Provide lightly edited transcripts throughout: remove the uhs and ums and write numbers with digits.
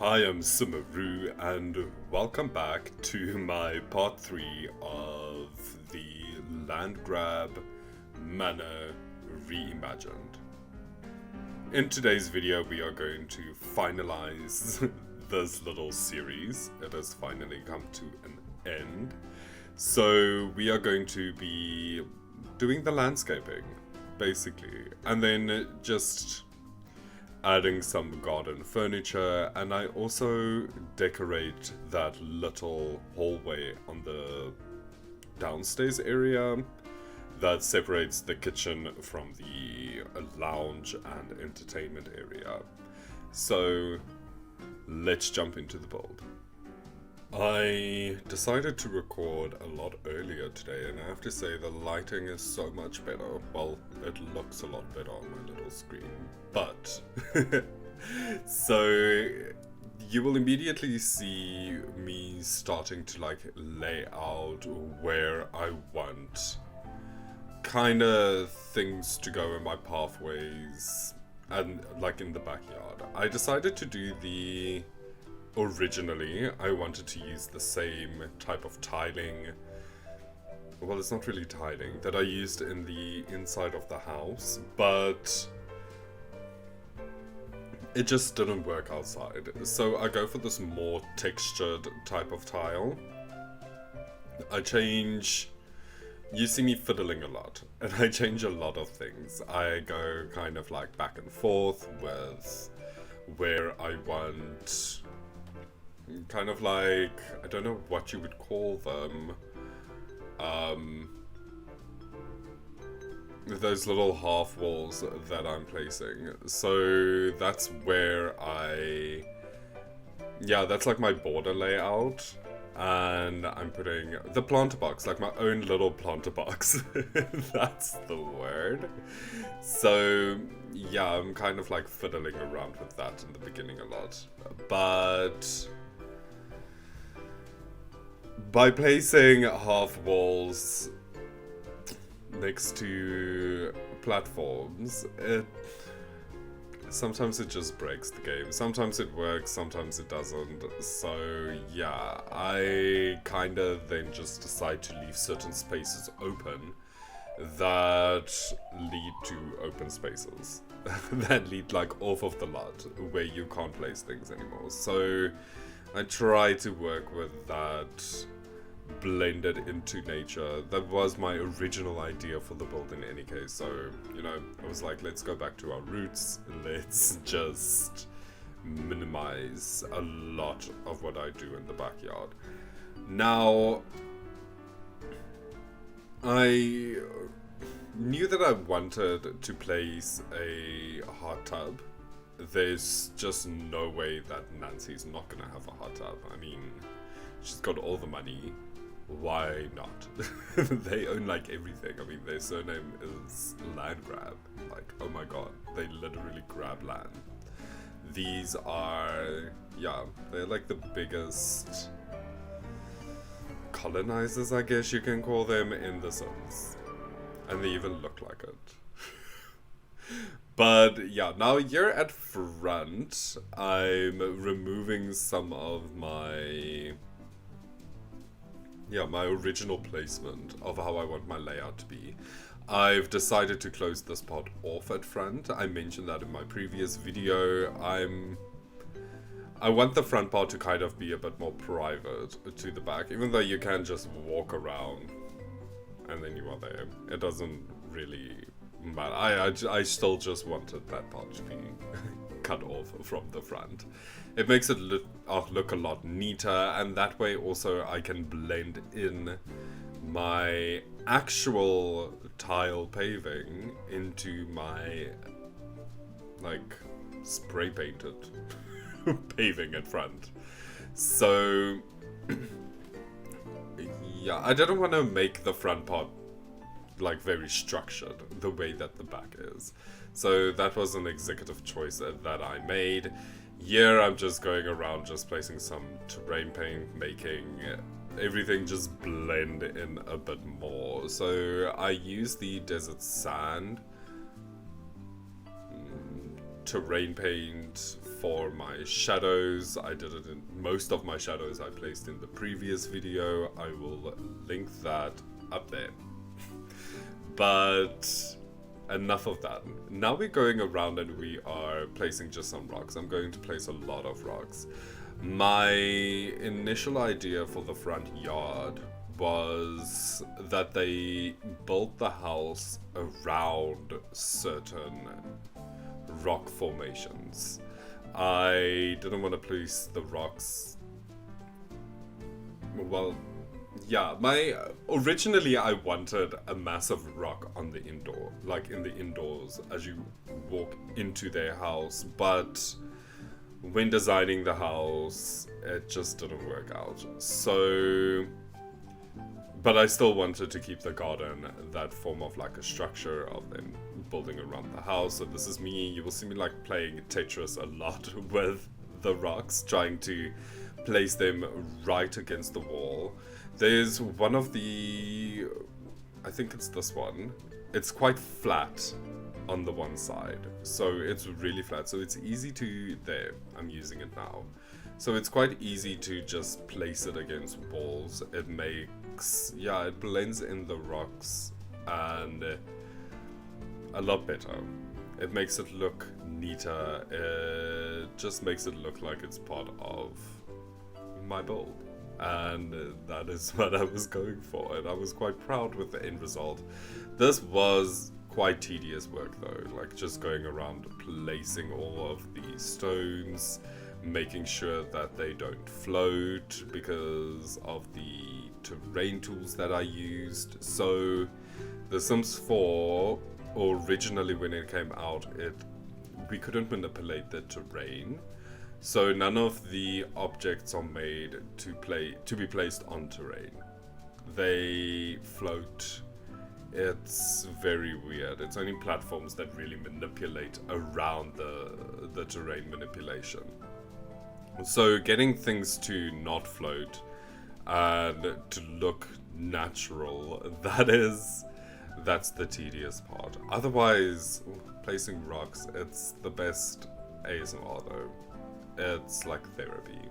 Hi, I'm Sumaru, and welcome back to my part 3 of the Landgraab Manor Reimagined. In today's video, we are going to finalize this little series. It has finally come to an end. So we are going to be doing the landscaping, basically, and then just adding some garden furniture, and I also decorate that little hallway on the downstairs area that separates the kitchen from the lounge and entertainment area. So let's jump into the build. I decided to record a lot earlier today, and I have to say the lighting is so much better. Well, it looks a lot better on my little screen. But, so you will immediately see me starting to lay out where I want kind of things to go in my pathways and in the backyard. I decided to do originally, I wanted to use the same type of tiling. Well, it's not really tiling that I used in the inside of the house, but it just didn't work outside. So I go for this more textured type of tile. You see me fiddling a lot, and I change a lot of things. I go kind of back and forth with where I want kind of I don't know what you would call them, those little half walls that I'm placing. So that's where that's my border layout, and I'm putting the planter box, my own little planter box. That's the word. So yeah, I'm kind of fiddling around with that in the beginning a lot, but by placing half walls next to platforms, sometimes it just breaks the game. Sometimes it works, sometimes it doesn't. So yeah, I kind of then just decide to leave certain spaces open that lead to open spaces that lead off of the lot where you can't place things anymore. So I try to work with that blended into nature. That was my original idea for the build in any case. So, I was let's go back to our roots. Let's just minimize a lot of what I do in the backyard. Now, I knew that I wanted to place a hot tub. There's just no way that Nancy's not gonna have a hot tub. I mean, she's got all the money. Why not? They own everything. I mean, their surname is Landgraab. Oh my god, they literally grab land. These are, they're the biggest colonizers, I guess you can call them, in The Sims. And they even look like it. But yeah, now here at front, I'm removing some of my original placement of how I want my layout to be. I've decided to close this part off at front. I mentioned that in my previous video. I want the front part to kind of be a bit more private to the back, even though you can just walk around and then you are there. It doesn't really matter. I still just wanted that part to be cut off from the front. It makes it look a lot neater, and that way also I can blend in my actual tile paving into my spray painted paving at front. So yeah, I didn't want to make the front part very structured the way that the back is. So that was an executive choice that I made. Here I'm just going around just placing some terrain paint, making everything just blend in a bit more. So I use the desert sand terrain paint for my shadows. I did it in most of my shadows I placed in the previous video. I will link that up there. But enough of that. Now we're going around and we are placing just some rocks. I'm going to place a lot of rocks. My initial idea for the front yard was that they built the house around certain rock formations. I didn't want to place the rocks. Well, yeah, originally I wanted a massive rock on the indoor, like in the indoors as you walk into their house, but when designing the house, it just didn't work out. So, but I still wanted to keep the garden that form of like a structure of them building around the house. So this is me. You will see me like playing Tetris a lot with the rocks, trying to place them right against the wall. There's one of the, I think it's this one. It's quite flat on the one side, so it's really flat, so it's easy to, there, I'm using it now, so it's quite easy to just place it against walls. It makes, yeah, it blends in the rocks and a lot better. It makes it look neater. It just makes it look like it's part of my build, and that is what I was going for, and I was quite proud with the end result. This was quite tedious work though, like just going around placing all of the stones, making sure that they don't float because of the terrain tools that I used. So The Sims 4, originally when it came out, we couldn't manipulate the terrain, so none of the objects are made to be placed on terrain. They float. It's very weird. It's only platforms that really manipulate around the terrain manipulation. So getting things to not float and to look natural, that's the tedious part. Otherwise, placing rocks, it's the best ASMR though. It's like therapy.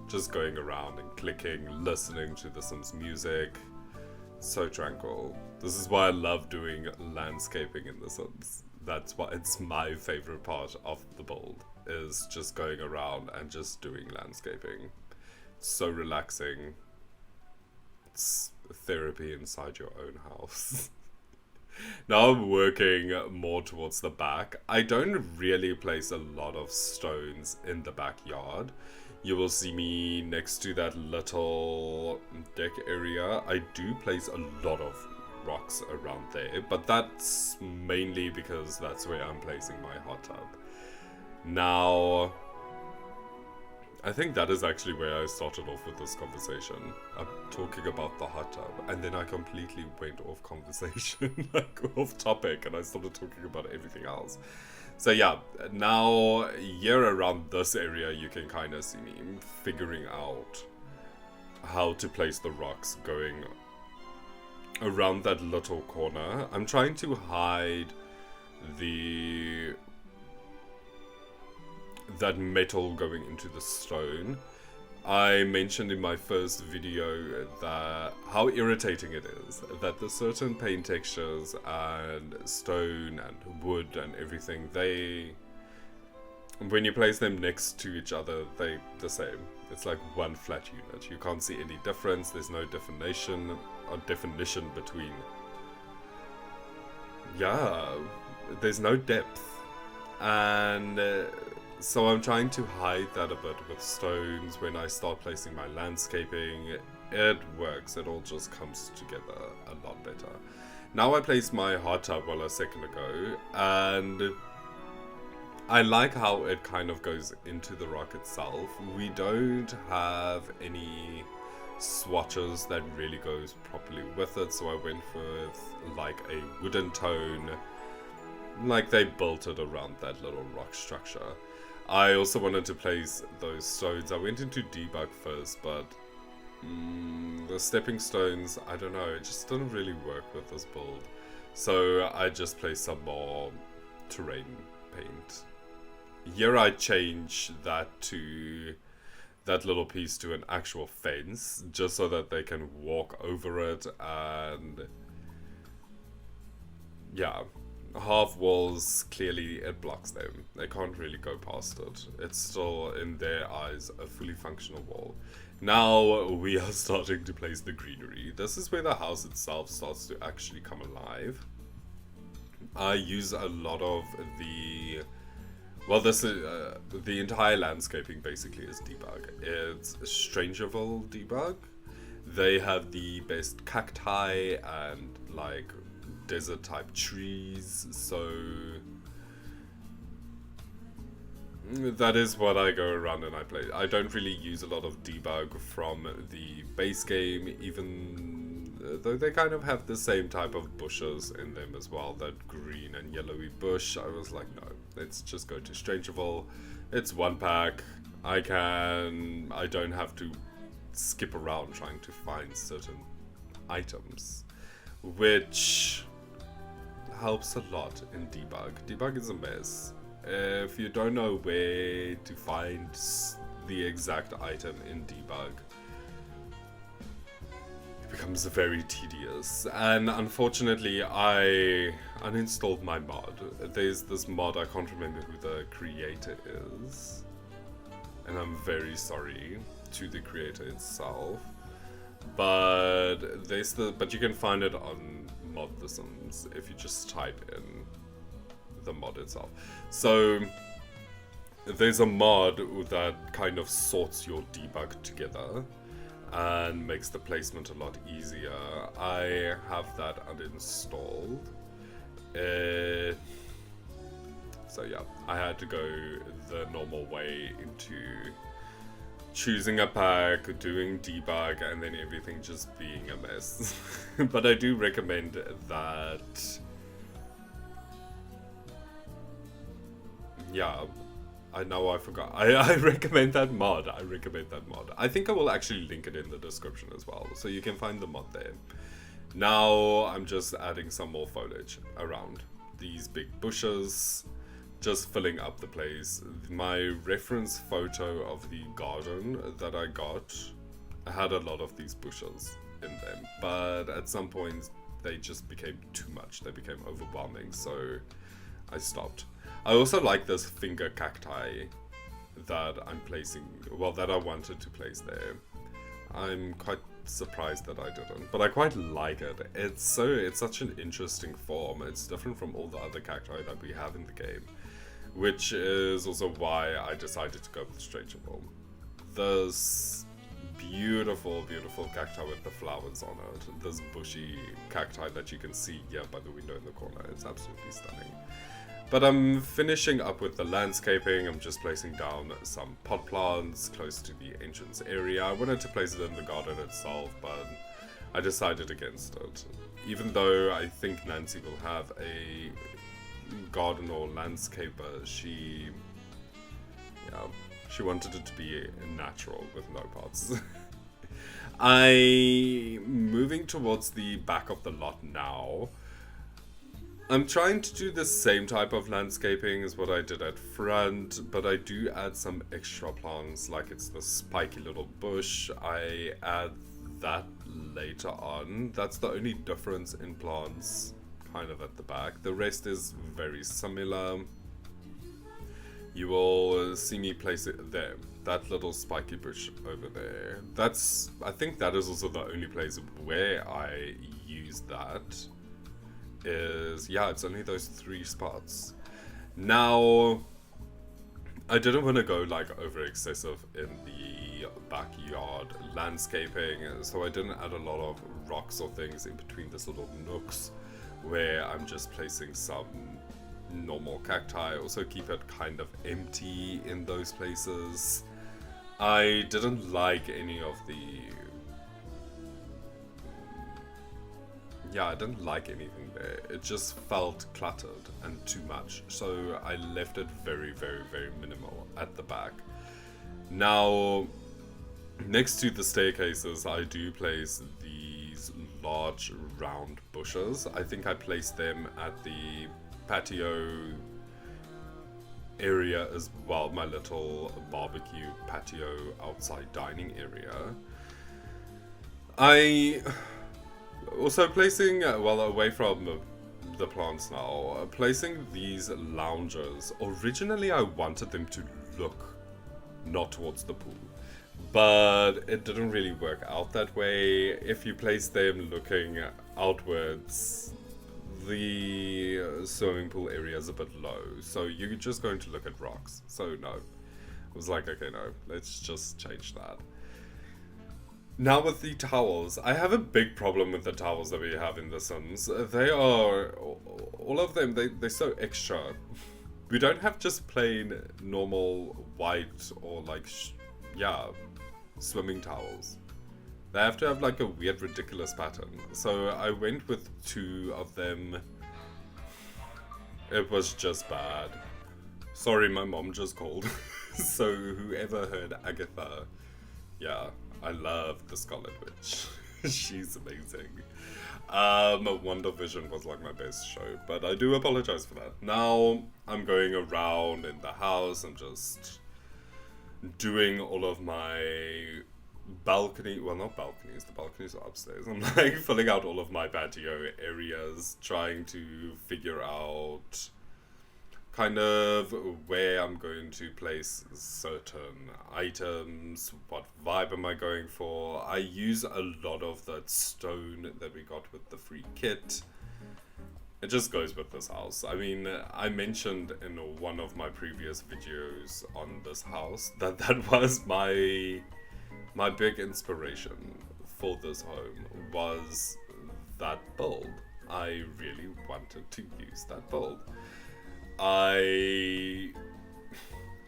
Just going around and clicking, listening to The Sims music. So tranquil. This is why I love doing landscaping in The Sims. That's why it's my favorite part of the build, is just going around and just doing landscaping. It's so relaxing. It's therapy inside your own house. Now I'm working more towards the back. I don't really place a lot of stones in the backyard. You will see me next to that little deck area. I do place a lot of rocks around there, but that's mainly because that's where I'm placing my hot tub. Now, I think that is actually where I started off with this conversation. I'm talking about the hot tub, and then I completely went off conversation, like off topic, and I started talking about everything else. So yeah, now here around this area you can kind of see me figuring out how to place the rocks going around that little corner. I'm trying to hide that metal going into the stone. I mentioned in my first video that how irritating it is that the certain paint textures and stone and wood and everything, when you place them next to each other, they're the same. It's like one flat unit. You can't see any difference. There's no definition between. Yeah, there's no depth. And so I'm trying to hide that a bit with stones. When I start placing my landscaping, it works. It all just comes together a lot better. Now I placed my hot tub a second ago, and I like how it kind of goes into the rock itself. We don't have any swatches that really goes properly with it, so I went with like a wooden tone, like they built it around that little rock structure. I also wanted to place those stones. I went into debug first, but the stepping stones, I don't know, it just didn't really work with this build. So I just placed some more terrain paint. Here I change that little piece to an actual fence, just so that they can walk over it, and yeah, half walls, clearly it blocks them. They can't really go past it. It's still, in their eyes, a fully functional wall. Now we are starting to place the greenery. This is where the house itself starts to actually come alive. I use a lot of the... Well, this is, the entire landscaping basically is debug. It's Strangerville debug. They have the best cacti and like desert type trees, so that is what I go around and I play. I don't really use a lot of debug from the base game, even though they kind of have the same type of bushes in them as well, that green and yellowy bush. I was like, no, let's just go to Strangerville. It's one pack. I don't have to skip around trying to find certain items, which helps a lot in debug. Debug is a mess. If you don't know where to find the exact item in debug, it becomes very tedious. And unfortunately, I uninstalled my mod. There's this mod, I can't remember who the creator is, and I'm very sorry to the creator itself. But but you can find it on Modthisms if you just type in the mod itself. So there's a mod that kind of sorts your debug together and makes the placement a lot easier. I have that uninstalled. So yeah, I had to go the normal way into choosing a pack, doing debug, and then everything just being a mess. But I do recommend that. Yeah, I know I forgot. I recommend that mod. I think I will actually link it in the description as well, so you can find the mod there. Now I'm just adding some more foliage around these big bushes, just filling up the place. My reference photo of the garden that I got had a lot of these bushes in them, but at some point they just became too much. They became overwhelming, so I stopped. I also like this finger cacti that I'm placing, well, that I wanted to place there. I'm quite surprised that I didn't, but I quite like it. It's such an interesting form. It's different from all the other cacti that we have in the game, which is also why I decided to go with Strangerville. This beautiful, beautiful cacti with the flowers on it. This bushy cacti that you can see here by the window in the corner. It's absolutely stunning. But I'm finishing up with the landscaping. I'm just placing down some pot plants close to the entrance area. I wanted to place it in the garden itself, but I decided against it. Even though I think Nancy will have a garden or landscaper, she wanted it to be natural with no pots. I'm moving towards the back of the lot now. I'm trying to do the same type of landscaping as what I did at front, but I do add some extra plants, like it's the spiky little bush. I add that later on. That's the only difference in plants, kind of at the back. The rest is very similar. You will see me place it there. That little spiky bush over there. I think that is also the only place where I use that. It's only those 3 spots. Now, I didn't want to go like over excessive in the backyard landscaping, so I didn't add a lot of rocks or things in between these little nooks where I'm just placing some normal cacti. Also keep it kind of empty in those places. I didn't like any of the... I didn't like anything there. It just felt cluttered and too much. So I left it very, very, very minimal at the back. Now, next to the staircases, I do place these large round bushes. I think I placed them at the patio area as well, my little barbecue patio outside dining area. I also placing, well, away from the plants now, placing these loungers. Originally I wanted them to look not towards the pool, but it didn't really work out that way. If you place them looking outwards, the swimming pool area is a bit low, so you're just going to look at rocks. So no, I was like, okay, no, let's just change that. Now with the towels, I have a big problem with the towels that we have in The Sims. They are, all of them, they're so extra. We don't have just plain normal white or like, yeah, swimming towels. They have to have like a weird, ridiculous pattern. So I went with 2 of them. It was just bad. Sorry, my mom just called. So whoever heard Agatha, yeah, I love the Scarlet Witch. She's amazing. WandaVision was like my best show, but I do apologize for that. Now I'm going around in the house and just doing all of my balcony, well, not balconies, the balconies are upstairs. I'm like filling out all of my patio areas, trying to figure out kind of where I'm going to place certain items, what vibe am I going for. I use a lot of that stone that we got with the free kit. It just goes with this house. I mean, I mentioned in one of my previous videos on this house that that was my big inspiration for this home, was that build. I really wanted to use that build. I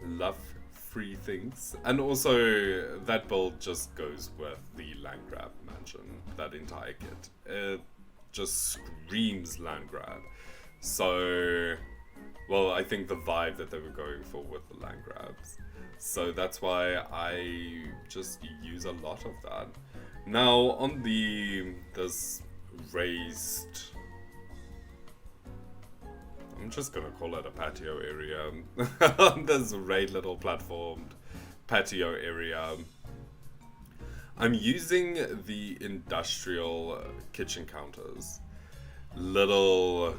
love free things, and also that build just goes with the Landgraab mansion, that entire kit. It just screams Landgraab. So, well, I think the vibe that they were going for with the Landgrabs. So that's why I just use a lot of that. Now on this raised, I'm just gonna call it a patio area. This raised little platformed patio area. I'm using the industrial kitchen counters. Little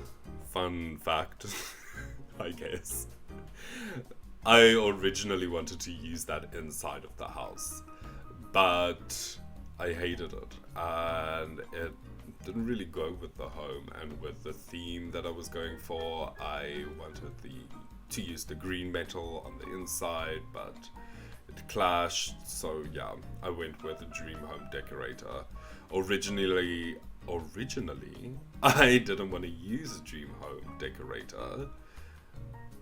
fun fact, I guess. I originally wanted to use that inside of the house, but I hated it, and it didn't really go with the home and with the theme that I was going for. I wanted to use the green metal on the inside, but it clashed, so yeah, I went with a dream home decorator. Originally, I didn't want to use a dream home decorator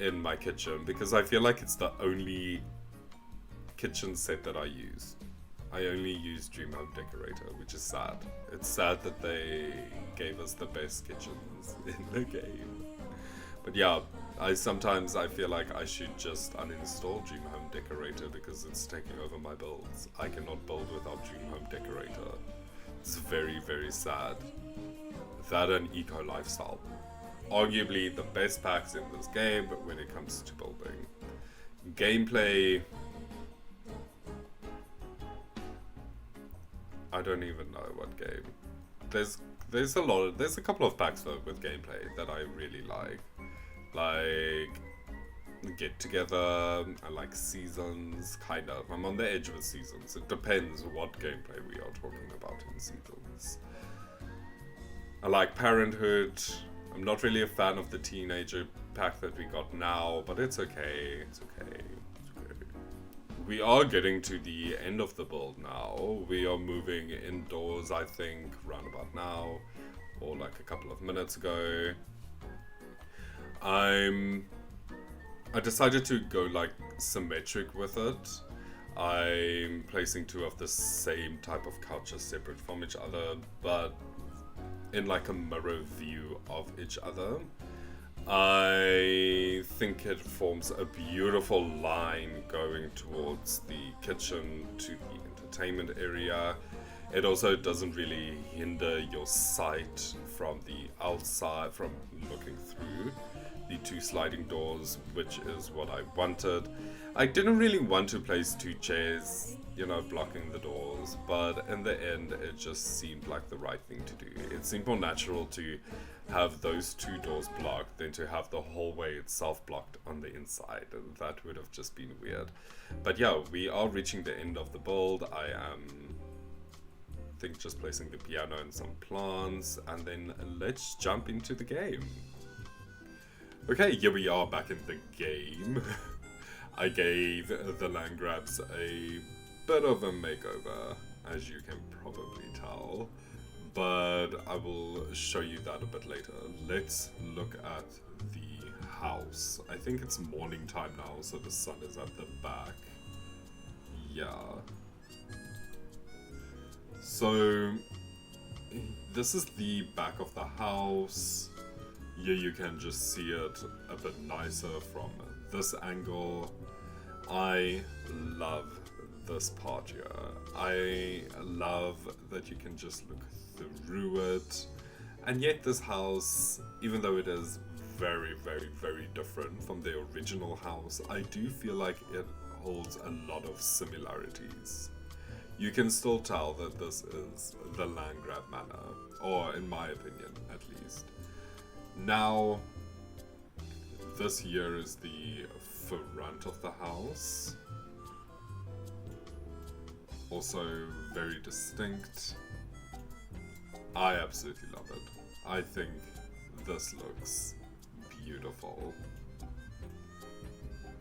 in my kitchen because I feel like it's the only kitchen set that I use. I only use Dream Home Decorator, which is sad. It's sad that they gave us the best kitchens in the game. But yeah, I feel like I should just uninstall Dream Home Decorator because it's taking over my builds. I cannot build without Dream Home Decorator. It's very, very sad. That and Eco Lifestyle. Arguably the best packs in this game when it comes to building. Gameplay, I don't even know what game. There's a couple of packs though with gameplay that I really like. Like Get Together, I like Seasons, kind of. I'm on the edge with Seasons. It depends what gameplay we are talking about in Seasons. I like Parenthood. I'm not really a fan of the teenager pack that we got now, but it's okay. It's okay. We are getting to the end of the build now. We are moving indoors, I think, round about now, or like a couple of minutes ago. I decided to go like symmetric with it. I'm placing 2 of the same type of couches separate from each other, but in like a mirror view of each other. I think it forms a beautiful line going towards the kitchen to the entertainment area. It also doesn't really hinder your sight from the outside, from looking through, the 2 sliding doors, which is what I wanted. I didn't really want to place 2 chairs, you know, blocking the doors, but in the end it just seemed like the right thing to do. It seemed more natural to have those 2 doors blocked than to have the hallway itself blocked on the inside. That would have just been weird. But yeah, we are reaching the end of the build. I am, I think, just placing the piano and some plants, and then let's jump into the game. Okay, here we are back in the game. I gave the Landgraabs a bit of a makeover, as you can probably tell, but I will show you that a bit later. Let's look at the house. I think it's morning time now, so the sun is at the back. Yeah. So, this is the back of the house. Here you can just see it a bit nicer from this angle. I love this part here. I love that you can just look through it. And yet this house, even though it is very, very, very different from the original house, I do feel like it holds a lot of similarities. You can still tell that this is the Landgraab Manor, or in my opinion, at least. Now, this here is the front of the house. Also very distinct. I absolutely love it. I think this looks beautiful.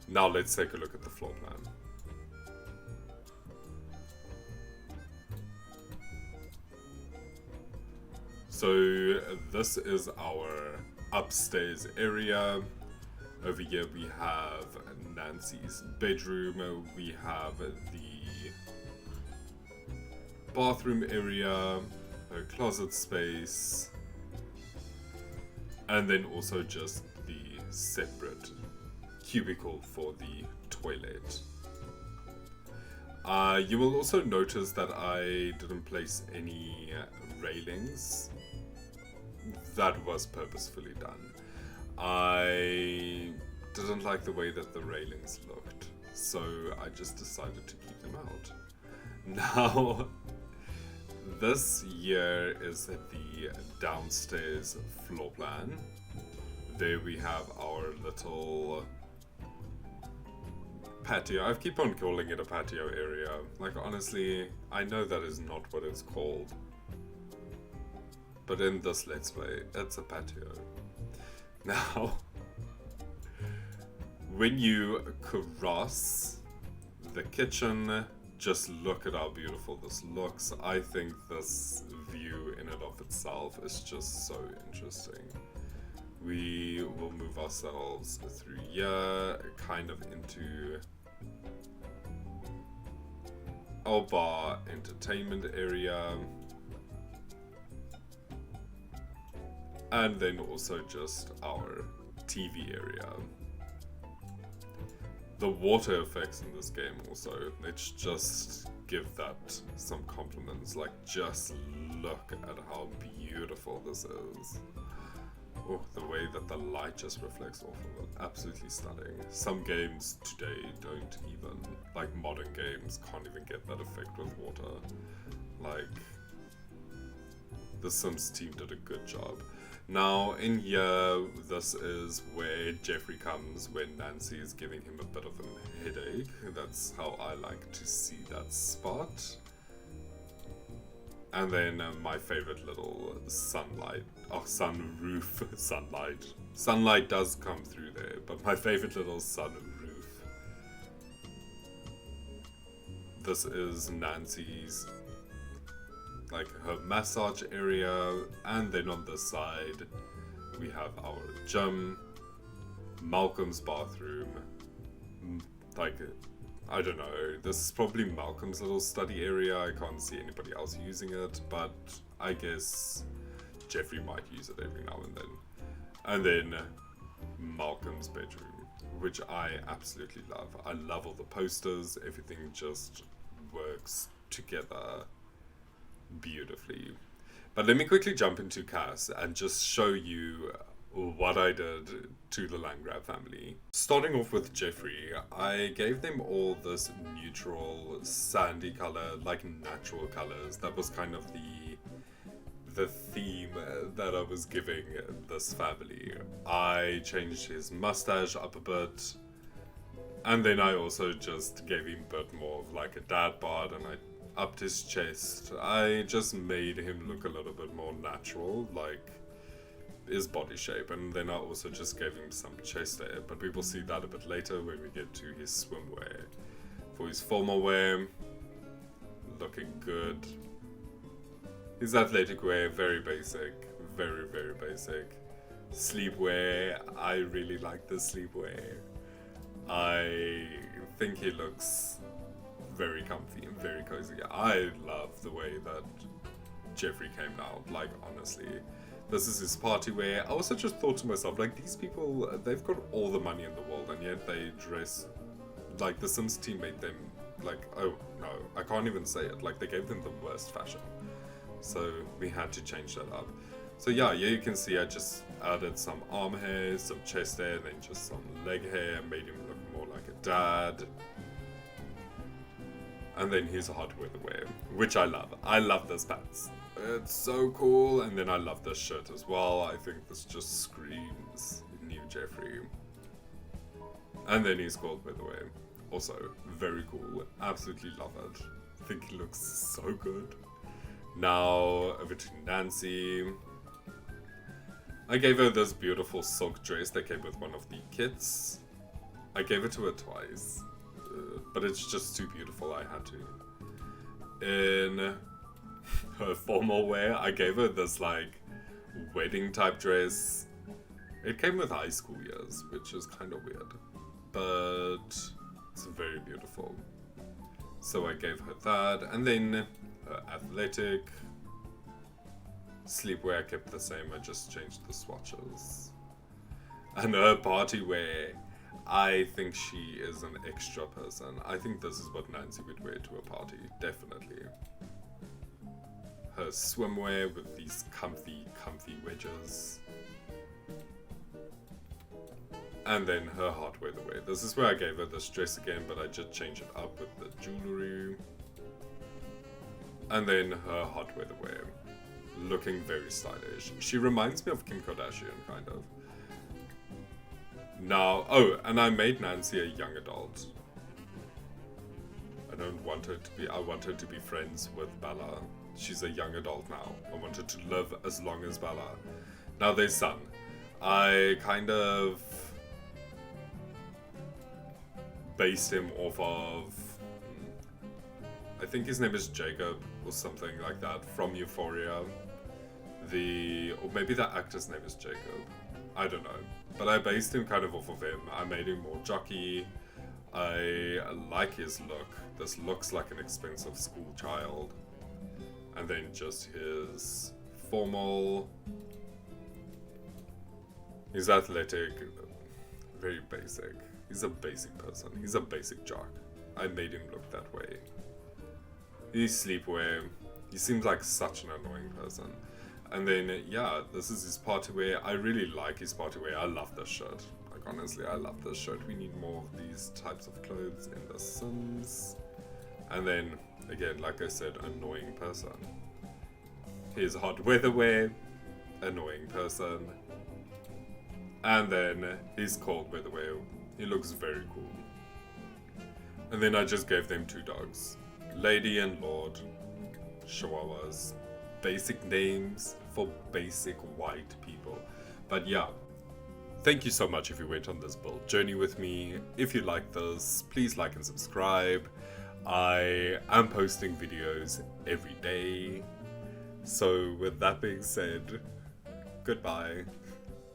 Now let's take a look at the floor plan. So this is our upstairs area. Over here we have Nancy's bedroom. We have the bathroom area, her closet space, and then also just the separate cubicle for the toilet. You will also notice that I didn't place any railings. That was purposefully done. I didn't like the way that the railings looked, so I just decided to keep them out. Now, this here is the downstairs floor plan. There we have our little patio. I keep on calling it a patio area. Like, honestly, I know that is not what it's called. But in this Let's Play, it's a patio. Now, when you cross the kitchen, just look at how beautiful this looks. I think this view in and of itself is just so interesting. We will move ourselves through here, kind of into our bar entertainment area. And then also just our TV area. The water effects in this game also, let's just give that some compliments. Like, just look at how beautiful this is. Oh, the way that the light just reflects off of it, absolutely stunning. Some games today don't even, like modern games, can't even get that effect with water. Like, the Sims team did a good job. Now, in here, this is where Jeffrey comes when Nancy is giving him a bit of a headache. That's how I like to see that spot. And then my favorite little sunlight, sunroof, sunlight. Sunlight does come through there, but my favorite little sunroof. This is Nancy's, like, her massage area, and then on this side we have our gym, Malcolm's bathroom. Like, I don't know, this is probably Malcolm's little study area. I can't see anybody else using it, but I guess Jeffrey might use it every now and then. And then Malcolm's bedroom, which I absolutely love. I love all the posters, everything just works together beautifully. But let me quickly jump into CAS and just show you what I did to the Landgraab family. Starting off with Jeffrey, I gave them all this neutral, sandy color, like natural colors. That was kind of the theme that I was giving this family. I changed his mustache up a bit, and then I also just gave him a bit more of like a dad bod, and I upped his chest. I just made him look a little bit more natural, like his body shape, and then I also just gave him some chest hair, but we will see that a bit later when we get to his swimwear. For his formal wear, looking good. His athletic wear, very basic, very, very basic. Sleepwear, I really like the sleepwear. I think he looks very comfy and very cozy. I love the way that Jeffrey came out, like honestly. This is his party wear. I also just thought to myself, like, these people, they've got all the money in the world, and yet they dress like the Sims team made them, like, oh no, I can't even say it, like they gave them the worst fashion. So we had to change that up. So yeah, you can see I just added some arm hair, some chest hair, and then just some leg hair, made him look more like a dad. And then his hot weather wear, which I love. I love this pants. It's so cool. And then I love this shirt as well. I think this just screams new Jeffrey. And then his cold weather wear. Also, very cool. Absolutely love it. I think he looks so good. Now, over to Nancy. I gave her this beautiful silk dress that came with one of the kits. I gave it to her twice, but it's just too beautiful, I had to. In her formal wear, I gave her this, like, wedding type dress. It came with high school years, which is kind of weird, but it's very beautiful. So I gave her that, and then her athletic sleepwear I kept the same, I just changed the swatches. And her party wear, I think she is an extra person. I think this is what Nancy would wear to a party, definitely. Her swimwear with these comfy wedges. And then her hot weather wear. This is where I gave her this dress again, but I just changed it up with the jewelry. And then her hot weather wear. Looking very stylish. She reminds me of Kim Kardashian, kind of. Now, oh, and I made Nancy a young adult. I don't want her to be, I want her to be friends with Bella. She's a young adult now. I want her to live as long as Bella. Now their son. I kind of based him off of, I think his name is Jacob or something like that, from Euphoria. Or maybe the actor's name is Jacob. I don't know. But I based him kind of off of him. I made him more jockey. I like his look. This looks like an expensive school child. And then just his formal. He's athletic. Very basic. He's a basic person. He's a basic jock. I made him look that way. His sleepwear. He seems like such an annoying person. And then, yeah, this is his party wear. I really like his party wear. I love this shirt. Like, honestly, I love this shirt. We need more of these types of clothes in The Sims. And then, again, like I said, annoying person. His hot weather wear. Annoying person. And then his cold weather wear. He looks very cool. And then I just gave them two dogs. Lady and Lord. Chihuahuas. Basic names for basic white people. But yeah, thank you so much if you went on this build journey with me. If you like this, please like and subscribe. I am posting videos every day. So with that being said, goodbye.